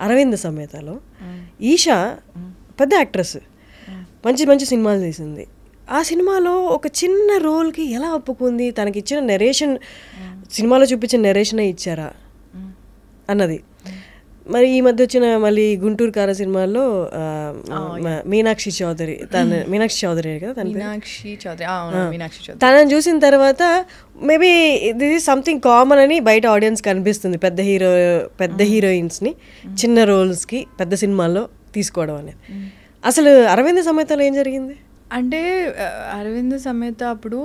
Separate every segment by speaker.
Speaker 1: అరవింద సమేతలో ఈషా పెద్ద యాక్ట్రెస్, మంచి మంచి సినిమాలు తీసింది. ఆ సినిమాలో ఒక చిన్న రోల్కి ఎలా ఒప్పుకుంది, తనకి ఇచ్చిన నెరేషన్ సినిమాలో చూపించిన నెరేషనే ఇచ్చారా అన్నది. మరి ఈ మధ్య వచ్చిన మళ్ళీ గుంటూరు కార సినిమాల్లో మీనాక్షి చౌదరి కదా తనని చూసిన తర్వాత maybe this is something common అని బయట ఆడియన్స్ కనిపిస్తుంది. పెద్ద హీరోయిన్స్ని చిన్న రోల్స్కి పెద్ద సినిమాల్లో తీసుకోవడం అనేది. అసలు అరవింద సమేతలో ఏం జరిగింది
Speaker 2: అంటే, అరవింద సమేత అప్పుడు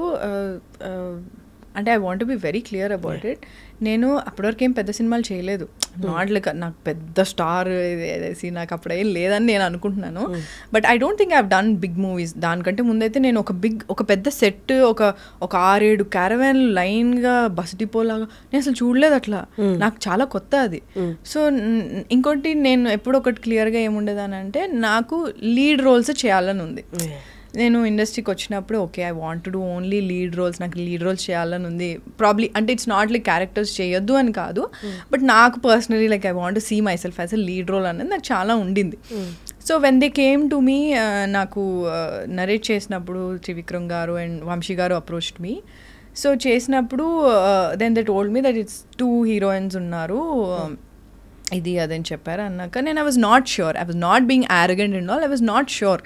Speaker 2: అంటే I want be very clear about it. నేను అప్పటివరకు ఏం పెద్ద సినిమాలు చేయలేదు. నాట్ లైక్ నాకు పెద్ద స్టార్ వేసి నాకు అప్పుడేం లేదని నేను అనుకుంటున్నాను. But I don't think I have done big movies. దానికంటే ముందైతే నేను ఒక పెద్ద సెట్, ఒక 6-7 క్యారవాన్ లైన్గా బస్ డిపో లాగా నేను అసలు చూడలేదు. అట్లా నాకు చాలా కొత్త అది. సో ఇంకోటి నేను ఎప్పుడు ఒకటి క్లియర్గా ఏముండేదానంటే, నాకు లీడ్ రోల్స్ చేయాలని ఉంది. నేను ఇండస్ట్రీకి వచ్చినప్పుడు okay I want to do only lead roles, నాకు లీడ్ రోల్స్ చేయాలని ఉంది. ప్రాబ్లీ అంటే ఇట్స్ నాట్ లైక్ క్యారెక్టర్స్ చేయొద్దు అని కాదు, బట్ నాకు personally like I want to see myself as a lead role అనేది నాకు చాలా ఉండింది. So when they came to me, నాకు నరేట్ చేసినప్పుడు Trivikram garu and Vamshi garu approached me. So చేసినప్పుడు then they told me that it's 2 heroines ఉన్నారు, ఇది అదని చెప్పారు అన్నాక నేను I was not sure. I was not being arrogant and all. I was not sure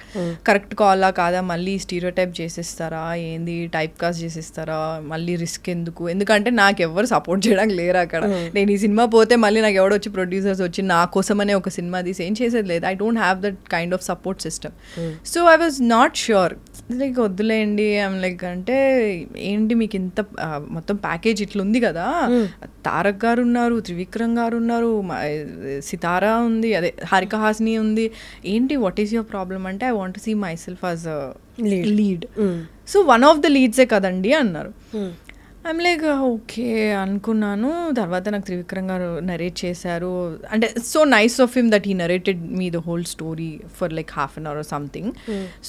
Speaker 2: correct కాలా కాదా, మళ్ళీ స్టీరియోటైప్ చేసేస్తారా ఏంది, టైప్ కాస్ట్ చేసేస్తారా, మళ్ళీ రిస్క్ ఎందుకు, ఎందుకంటే నాకు ఎవరు సపోర్ట్ చేయడానికి లేరు అక్కడ. నేను ఈ సినిమా పోతే మళ్ళీ నాకు ఎవడో వచ్చి ప్రొడ్యూసర్స్ వచ్చి నా కోసమనే ఒక సినిమా తీసి ఏం చేసేది లేదు. I don't have that kind of support system. So I was not sure. Like వద్దులేండి ఐమ్ లైక్, అంటే ఏంటి మీకు ఇంత మొత్తం ప్యాకేజ్ ఇట్లా ఉంది కదా, తారక్ గారు ఉన్నారు, త్రివిక్రమ్ గారు ఉన్నారు, సితారా ఉంది, అదే హారిక హాసిని ఉంది, ఏంటి వాట్ ఈస్ యువర్ ప్రాబ్లమ్ అంటే I want to see myself as a lead. So one of the లీడ్సే కదండి అన్నారు. ఐమ్ లైక్ ఓకే అనుకున్నాను. తర్వాత నాకు త్రివిక్రమ్ గారు నరేట్ చేశారు. అంటే so nice of him that he narrated me the whole story for like half an hour or something.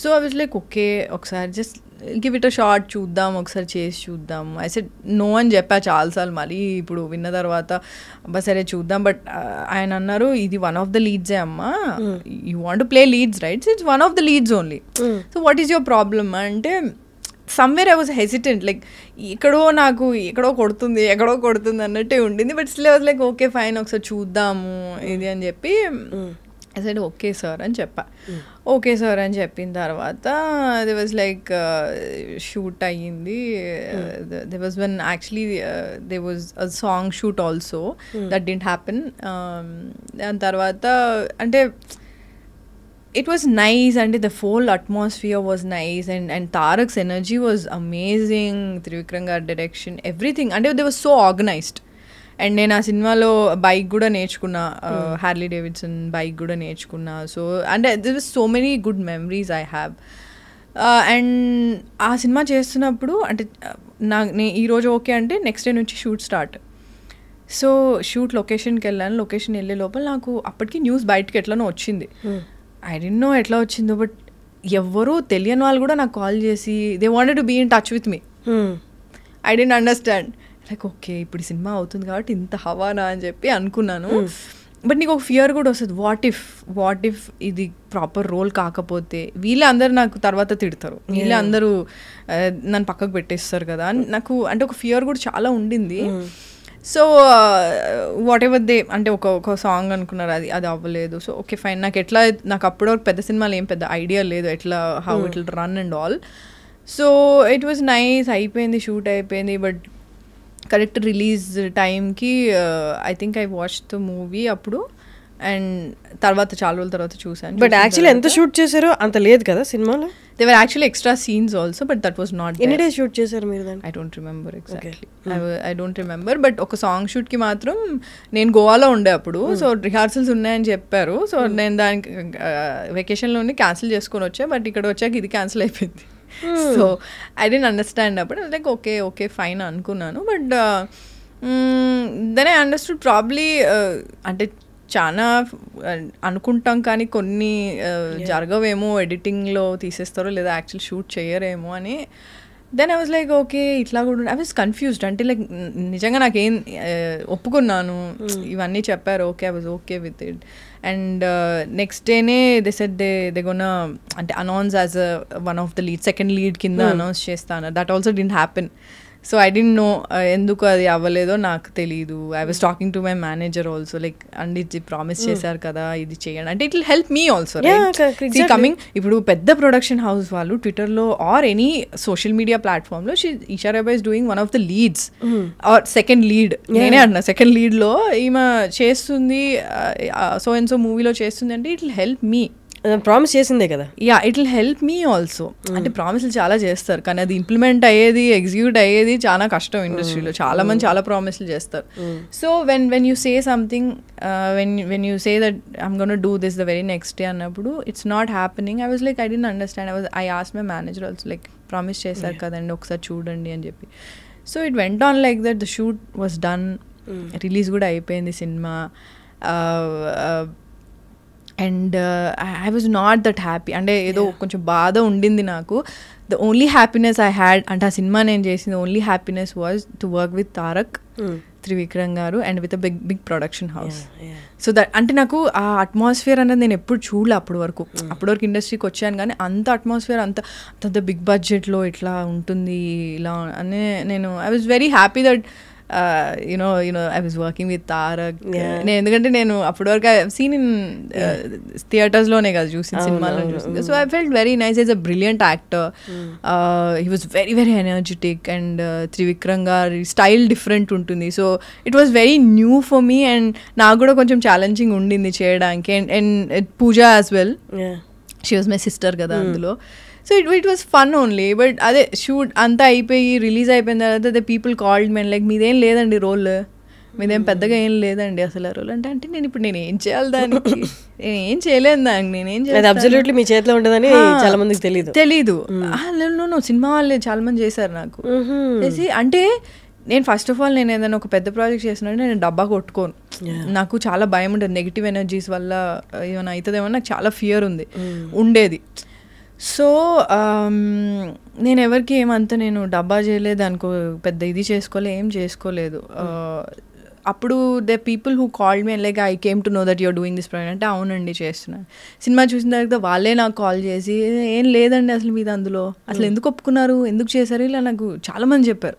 Speaker 2: So I was like okay ఒకసారి just give it a short చూద్దాం, ఒకసారి చేసి చూద్దాం. ఐ సెడ్ నో అని చెప్పా చాలాసార్లు. మళ్ళీ ఇప్పుడు విన్న తర్వాత అబ్బా సరే చూద్దాం. బట్ ఆయన అన్నారు ఇది వన్ ఆఫ్ ద లీడ్సే అమ్మా, you want to play leads right, it's one of the leads only. So what is your problem అంటే somewhere I was hesitant, like ఎక్కడో కొడుతుంది అన్నట్టే ఉండింది. But still I was like okay fine ఒకసారి చూద్దాము ఇది అని చెప్పి ఐ సెడ్ ఓకే సార్ అని చెప్పా. ఓకే సార్ అని చెప్పిన తర్వాత దే వాజ్ లైక్ షూట్ అయ్యింది. They was one actually they was a song shoot also that didn't happen. దాని తర్వాత అంటే it was nice and the whole atmosphere was nice and Tarak's energy was amazing, Trivikram gar direction, everything, and they were so organized. And నేను ఆ సినిమాలో bike కూడా నేర్చుకున్నా, Harley Davidson bike కూడా నేర్చుకున్నా. So and there was so many good memories I have. And ఆ cinema చేస్తున్నప్పుడు అంటే ఈరోజు ఓకే అంటే నెక్స్ట్ డే నుంచి షూట్ స్టార్ట్. సో షూట్ లొకేషన్కి వెళ్ళాను. లొకేషన్ వెళ్ళే లోపల నాకు అప్పటికి న్యూస్ బయటకి ఎట్లనో వచ్చింది. ఐ డోంట్ నో ఎట్లా వచ్చిందో, బట్ ఎవరు తెలియని వాళ్ళు కూడా నాకు కాల్ చేసి they wanted to be in touch with me. I don't understand, like okay ఇప్పుడు సినిమా అవుతుంది కాబట్టి ఇంత హవానా అని చెప్పి అనుకున్నాను. బట్ నీకు ఒక ఫియర్ కూడా వస్తుంది, వాట్ ఇఫ్ ఇది ప్రాపర్ రోల్ కాకపోతే, వీళ్ళే అందరు నాకు తర్వాత తిడతారు, వీళ్ళే అందరూ నన్ను పక్కకు పెట్టేస్తారు కదా అని నాకు అంటే ఒక ఫియర్ కూడా చాలా ఉండింది. సో వాట్ ఎవర్ దే అంటే ఒక సాంగ్ అనుకున్నారు, అది అవ్వలేదు. సో ఓకే ఫైన్, నాకు అప్పుడు పెద్ద సినిమాలు ఏం పెద్ద ఐడియా లేదు ఎట్లా how it will run and all. So it was nice, అయిపోయింది షూట్ అయిపోయింది. బట్ కరెక్ట్ రిలీజ్ టైంకి I think I watch the movie అప్పుడు, అండ్ తర్వాత చాలా రోజుల తర్వాత చూసాను.
Speaker 1: బట్ యాక్చువల్లీ ఎంత షూట్ చేశారో అంత లేదు కదా సినిమాలో.
Speaker 2: They were actually extra scenes also, but that was not.
Speaker 1: ఎన్ని డేస్ షూట్ చేశారు మీరు దాన్ని?
Speaker 2: I don't remember exactly, I don't remember. But ఒక సాంగ్ షూట్కి మాత్రం నేను గోవాలో ఉండే అప్పుడు, సో రిహార్సల్స్ ఉన్నాయని చెప్పారు. సో నేను దానికి వెకేషన్లోనే క్యాన్సిల్ చేసుకొని వచ్చా. బట్ ఇక్కడ వచ్చాక ఇది క్యాన్సిల్ అయిపోయింది. సో ఐ డోంట్ అండర్స్టాండ్ అప్పుడు, లైక్ ఓకే ఫైన్ అనుకున్నాను. But then I understood probably అంటే చాలా అనుకుంటాం కానీ కొన్ని జరగవేమో, ఎడిటింగ్లో తీసేస్తారో లేదా యాక్చువల్ షూట్ చేయరేమో అని. Then I was like okay ఇట్లా కూడా ఐ వాజ్ కన్ఫ్యూజ్డ్ అంటే లైక్ నిజంగా నాకేం ఒప్పుకున్నాను ఇవన్నీ చెప్పారు okay I was okay with it and next డేనే దే సెడ్ దే గోన అంటే announce as one of the lead second lead కింద అనౌన్స్ చేస్తాను that also didn't happen so I didn't know ఎందుకు అది అవ్వలేదో నాకు తెలీదు I was talking to my manager also like and ఇది ప్రామిస్ చేశారు కదా ఇది చేయండి అంటే it will help me also coming ఇప్పుడు పెద్ద ప్రొడక్షన్ హౌస్ వాళ్ళు ట్విట్టర్లో ఆర్ ఎనీ సోషల్ మీడియా ప్లాట్ఫామ్లో Eesha Rebba is doing one of the leads or second lead నేనే అంటున్నా సెకండ్ లీడ్లో ఈమె చేస్తుంది సో అండ్ సో మూవీలో చేస్తుంది అంటే it will help me
Speaker 1: promise చేసిందే కదా
Speaker 2: yeah it will help me also అంటే ప్రామిస్లు చాలా చేస్తారు కానీ అది ఇంప్లిమెంట్ అయ్యేది ఎగ్జిక్యూట్ అయ్యేది చాలా కష్టం ఇండస్ట్రీలో చాలా మంది చాలా ప్రామిస్లు చేస్తారు so when you say something when you say that I'm gonna do this the very next day అన్నప్పుడు it's not happening I was like I didn't understand I ask my manager also like promise చేశారు కదండి ఒకసారి చూడండి అని చెప్పి so it went on like that the shoot was done release కూడా అయిపోయింది సినిమా and I was not that happy అంటే ఏదో కొంచెం బాధ ఉండింది నాకు the only happiness I had అంటే ఆ సినిమా నేను చేసింది only happiness was to work with Tarak Trivikram garu and with a big production house so that అంటే నాకు ఆ అట్మాస్ఫియర్ అనేది నేను ఎప్పుడు చూడలే అప్పటి వరకు ఇండస్ట్రీకి వచ్చాను కానీ అంత అట్మాస్ఫియర్ అంత బిగ్ బడ్జెట్లో ఇట్లా ఉంటుంది ఇలా అని నేను I was very happy that you know I was working with Tarak ఎందుకంటే నేను అప్పటి వరకు సీన్ ఇన్ థియేటర్స్లోనే కదా చూసింది సినిమాలో చూసింది so I felt very nice is a brilliant actor he was very very energetic and Trivikram గారి స్టైల్ డిఫరెంట్ ఉంటుంది so it was very new for me and నాకు కూడా కొంచెం ఛాలెంజింగ్ ఉండింది చేయడానికి and Pooja as well she was my sister కదా అందులో so it was fun only but అదే షూట్ అంతా అయిపోయి రిలీజ్ అయిపోయిన తర్వాత the people called men like మీదేం లేదండి రోల్ మీదేం పెద్దగా ఏం లేదండి అసలు ఆ రోల్ అంటే నేను ఏం చేయాలి దానికి నేను ఏం చేయలేను దానికి నేనేం చేయాలి
Speaker 1: అబ్సల్యూట్లీ మీ చేతిలో ఉంటుందని చాలా మందికి తెలీదు
Speaker 2: సినిమా వాళ్ళే చాలా మంది చేశారు నాకు చేసి అంటే నేను ఫస్ట్ ఆఫ్ ఆల్ నేను ఏదైనా ఒక పెద్ద ప్రాజెక్ట్ చేసినట్టు నేను డబ్బా కొట్టుకోను నాకు చాలా భయం ఉంటుంది నెగిటివ్ ఎనర్జీస్ వల్ల ఏమైనా అవుతుందేమో నాకు చాలా ఫియర్ ఉండేది సో నేను ఎవరికి ఏమంతా నేను డబ్బా చేయలేదు అనుకో పెద్ద ఇది ఏం చేసుకోలేదు అప్పుడు the people who called me like I came to know that you're doing this project అంటే అవునండి చేస్తున్నాను సినిమా చూసిన తర్వాత వాళ్ళే నాకు కాల్ చేసి ఏం లేదండి అసలు మీద అందులో అసలు ఎందుకు ఒప్పుకున్నారు ఎందుకు చేశారు ఇలా నాకు చాలామంది చెప్పారు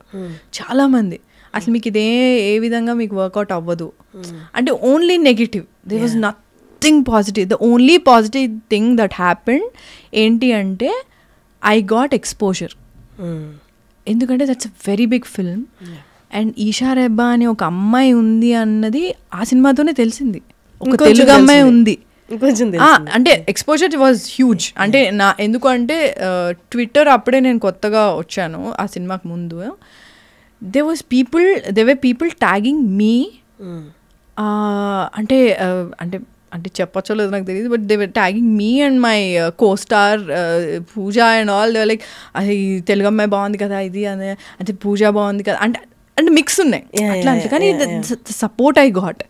Speaker 2: చాలామంది అసలు మీకు ఇదే ఏ విధంగా మీకు వర్కౌట్ అవ్వదు అంటే only negative there was nothing positive the only positive thing that happened ఏంటి అంటే ఐ గాట్ ఎక్స్పోజర్ ఎందుకంటే that's a very big film and Eesha Rebba అనే ఒక అమ్మాయి ఉంది అన్నది ఆ సినిమాతోనే తెలిసింది ఒక తెలుగు అమ్మాయి ఉంది అంటే ఎక్స్పోజర్ వాజ్ హ్యూజ్ అంటే ఎందుకంటే ట్విట్టర్ అప్పుడే నేను కొత్తగా వచ్చాను ఆ సినిమాకి ముందు they were people tagging me అంటే చెప్పచ్చో లేదు నాకు తెలియదు but they were tagging me and my co-star Pooja and all they like అది తెలుగు అమ్మాయి బాగుంది కదా ఇది అంటే పూజ బాగుంది కదా అంటే మిక్స్ ఉన్నాయి అట్లా అంటే కానీ ద సపోర్ట్ ఐ గాట్